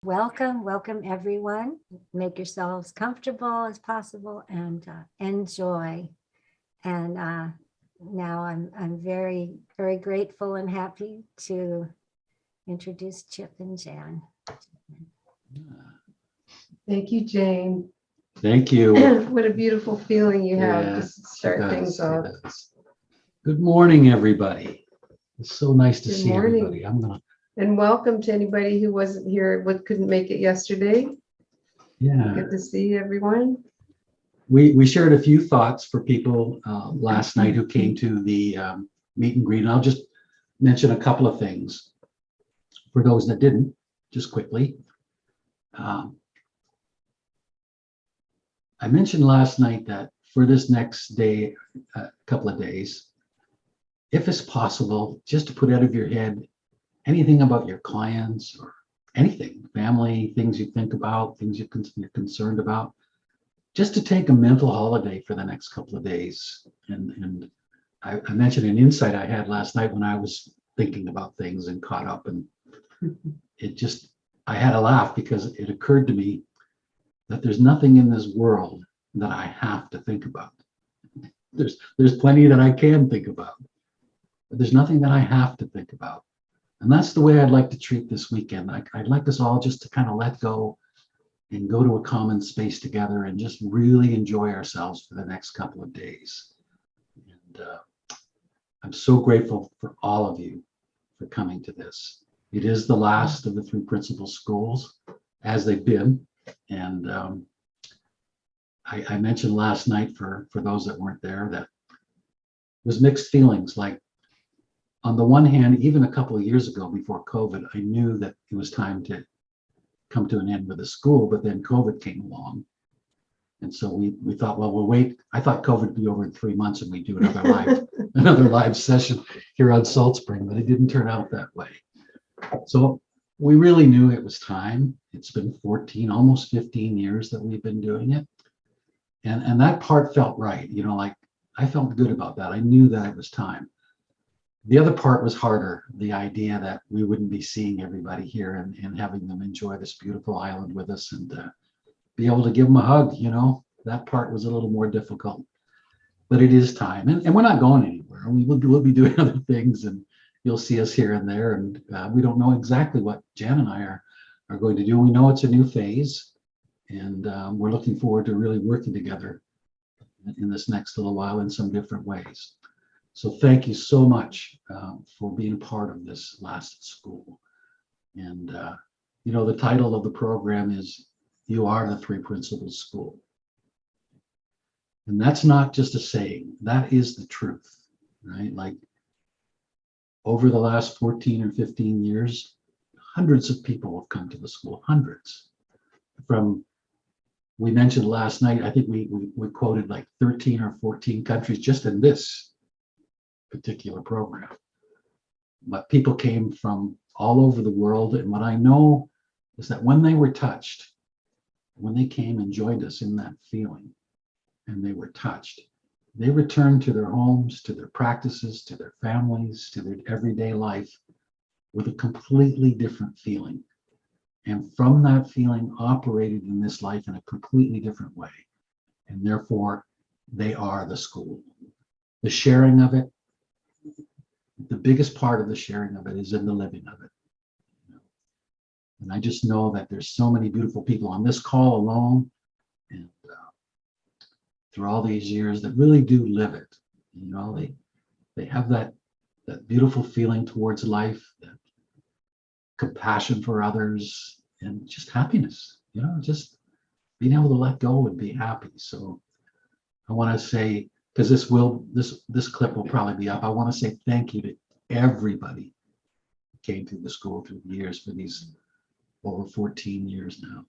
Welcome everyone. Make yourselves comfortable as possible and enjoy. And now I'm very grateful and happy to introduce Chip and Jan. Thank you, Jane. Thank you. What a beautiful feeling you have Yeah, to start it things does, off. it does. Good morning, everybody. It's so nice to Good see morning. everybody. And welcome to anybody who wasn't here, couldn't make it yesterday. Yeah, Good to see everyone. we shared a few thoughts for people last night who came to the meet and greet. And I'll just mention a couple of things for those that didn't, just quickly. I mentioned last night that for this next day, couple of days, if it's possible, just to put out of your head anything about your clients or anything, family, things you think about, things you're concerned about, just to take a mental holiday for the next couple of days. And I mentioned an insight I had last night when I was thinking about things and caught up, and I had a laugh because it occurred to me that there's nothing in this world that I have to think about. There's plenty that I can think about, but there's nothing that I have to think about. And that's the way I'd like to treat this weekend. I'd like us all just to kind of let go and go to a common space together and just really enjoy ourselves for the next couple of days. And I'm so grateful for all of you for coming to this. It is the last of the three principal schools, as they've been. And I mentioned last night for those that weren't there that it was mixed feelings. Like, on the one hand, even a couple of years ago before COVID, I knew that it was time to come to an end with the school, but then COVID came along. And so we thought, well, we'll wait. I thought COVID would be over in 3 months and we'd do another live session here on Salt Spring, but it didn't turn out that way. So we really knew it was time. It's been 14, almost 15 years that we've been doing it. And that part felt right. Like, I felt good about that. I knew that it was time. The other part was harder, the idea that we wouldn't be seeing everybody here and having them enjoy this beautiful island with us and be able to give them a hug. That part was a little more difficult, but it is time. And we're not going anywhere. We'll be doing other things, and you'll see us here and there. And we don't know exactly what Jan and I are going to do. We know it's a new phase, and we're looking forward to really working together in this next little while in some different ways. So thank you so much for being part of this last school. And, the title of the program is You Are the Three Principals School. And that's not just a saying, that is the truth, right? Like, over the last 14 or 15 years, hundreds of people have come to the school, hundreds. We mentioned last night, I think we quoted like 13 or 14 countries just in this particular program. But people came from all over the world. And what I know is that when they were touched, when they came and joined us in that feeling, and they were touched, they returned to their homes, to their practices, to their families, to their everyday life with a completely different feeling. And from that feeling, operated in this life in a completely different way. And therefore, they are the school. The sharing of it, the biggest part of the sharing of it is in the living of it. And I just know that there's so many beautiful people on this call alone and through all these years that really do live it. They have that beautiful feeling towards life, that compassion for others, and just happiness, just being able to let go and be happy. So I want to say, because this clip will probably be up, I want to say thank you to everybody who came through the school through the years for these over 14 years now.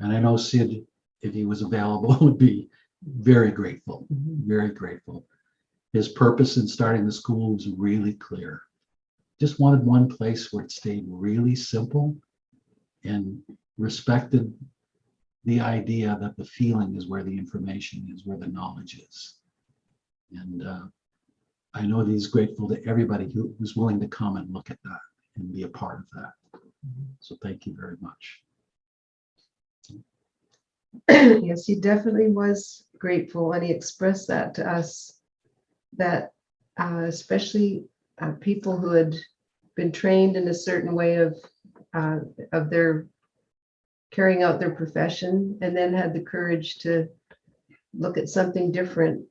And I know Sid, if he was available, would be very grateful, very grateful. His purpose in starting the school was really clear. Just wanted one place where it stayed really simple and respected the idea that the feeling is where the information is, where the knowledge is. And I know that he's grateful to everybody who's willing to come and look at that and be a part of that. So thank you very much. Yes, he definitely was grateful, and he expressed that to us, that especially people who had been trained in a certain way uh, of their carrying out their profession, and then had the courage to look at something different,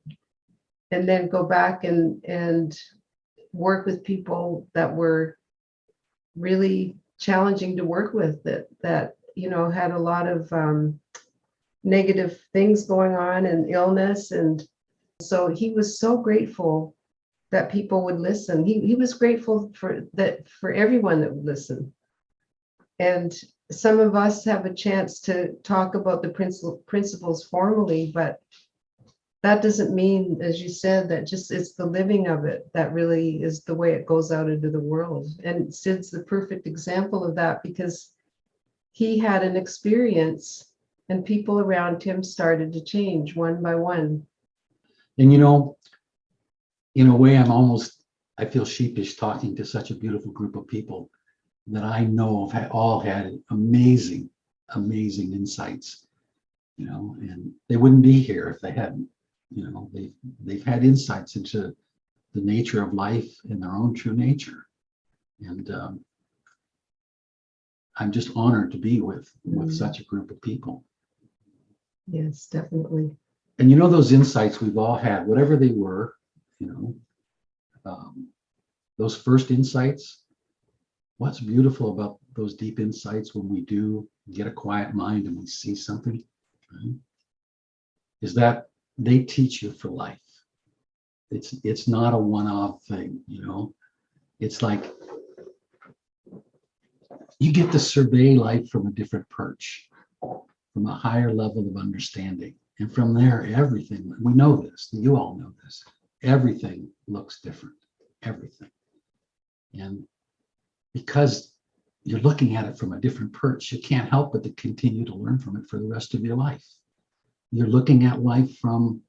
and then go back and work with people that were really challenging to work with, that had a lot of negative things going on and illness. And so he was so grateful that people would listen. He was grateful for everyone that would listen. And some of us have a chance to talk about the principles formally, but that doesn't mean, as you said, that just it's the living of it that really is the way it goes out into the world. And Sid's the perfect example of that, because he had an experience and people around him started to change one by one. And in a way, I feel sheepish talking to such a beautiful group of people that I know have all had amazing, amazing insights, and they wouldn't be here if they hadn't. They've had insights into the nature of life and their own true nature. And I'm just honored to be with such a group of people. Yes, definitely. And those insights we've all had, whatever they were, those first insights, what's beautiful about those deep insights when we do get a quiet mind and we see something, right, is that they teach you for life. It's not a one-off thing, It's like you get to survey life from a different perch, from a higher level of understanding. And from there, everything, we know this, you all know this, everything looks different, everything. And because you're looking at it from a different perch, you can't help but to continue to learn from it for the rest of your life. You're looking at life from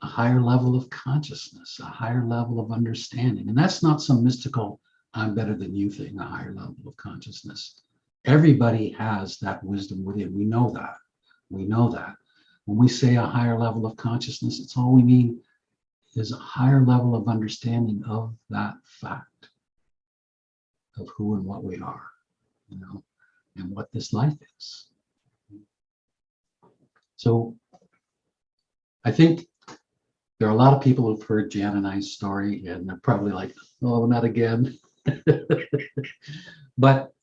a higher level of consciousness, a higher level of understanding. And that's not some mystical, I'm better than you thing, a higher level of consciousness. Everybody has that wisdom within. We know that. We know that. When we say a higher level of consciousness, it's all we mean is a higher level of understanding of that fact of who and what we are, and what this life is. So I think there are a lot of people who've heard Jan and I's story, and they're probably like, oh, not again. But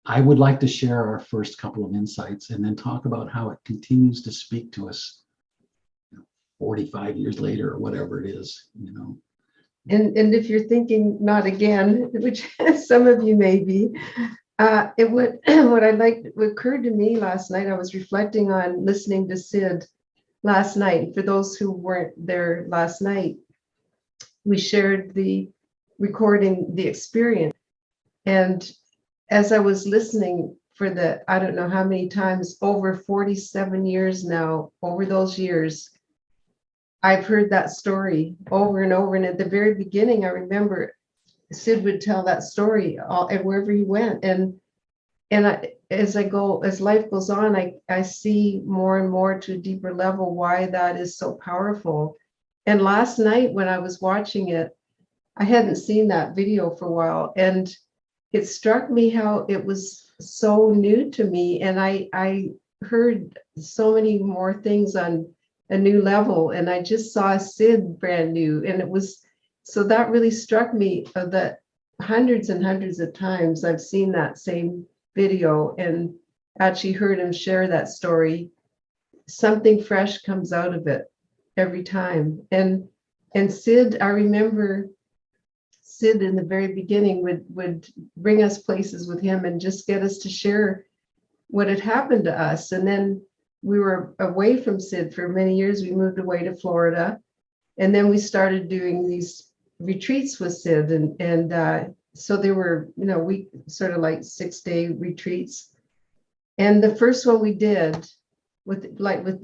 I would like to share our first couple of insights and then talk about how it continues to speak to us 45 years later or whatever it is, And if you're thinking not again, which some of you may be, it would what occurred to me last night, I was reflecting on listening to Sid last night. For those who weren't there last night, we shared the recording, the experience. And as I was listening for I don't know how many times, over 47 years now, over those years, I've heard that story over and over. And at the very beginning, I remember Sid would tell that story wherever he went. And as life goes on, I see more and more to a deeper level why that is so powerful. And last night when I was watching it, I hadn't seen that video for a while, and it struck me how it was so new to me. And I heard so many more things on a new level, and I just saw Sid brand new. And so that really struck me, that hundreds and hundreds of times I've seen that same video and actually heard him share that story. Something fresh comes out of it every time. And Sid, I remember Sid in the very beginning would bring us places with him and just get us to share what had happened to us. And then we were away from Sid for many years. We moved away to Florida, and then we started doing these retreats with Sid. And so they were, we sort of like 6-day retreats. And the first one we did with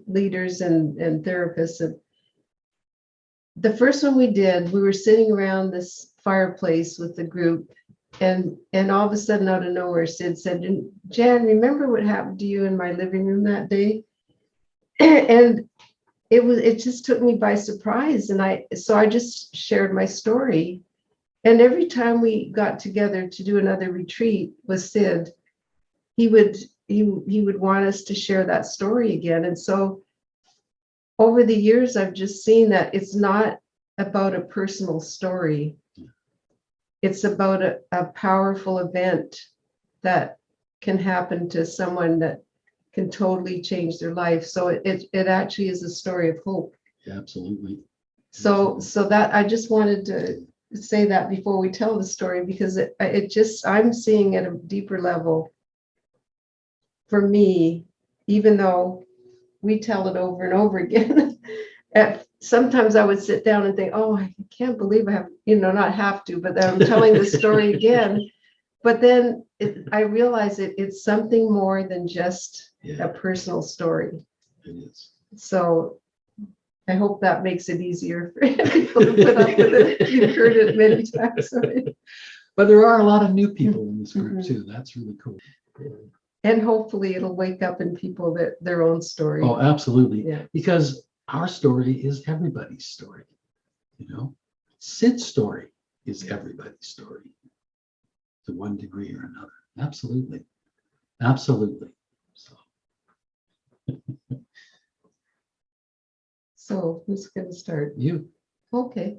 leaders and therapists, and the first one we did, we were sitting around this fireplace with the group, and all of a sudden, out of nowhere, Sid said, Jan, remember what happened to you in my living room that day? and it just took me by surprise. And I just shared my story. And every time we got together to do another retreat with Sid, he would want us to share that story again. And so over the years, I've just seen that it's not about a personal story. It's about a powerful event that can happen to someone that can totally change their life. So it actually is a story of hope. Yeah, absolutely. So that I just wanted to say that before we tell the story, because I'm seeing at a deeper level for me, even though we tell it over and over again. Sometimes I would sit down and think, oh, I can't believe I have, not have to, but I'm telling the story again. But then I realize it's something more than just a personal story. It is. So I hope that makes it easier for people to put up with it. You've heard it many times already. But there are a lot of new people in this group too. That's really cool. And hopefully it'll wake up in people that their own story. Oh, absolutely. Yeah. Because our story is everybody's story. Sid's story is everybody's story to one degree or another. Absolutely. Absolutely. So who's going to start? You. Okay.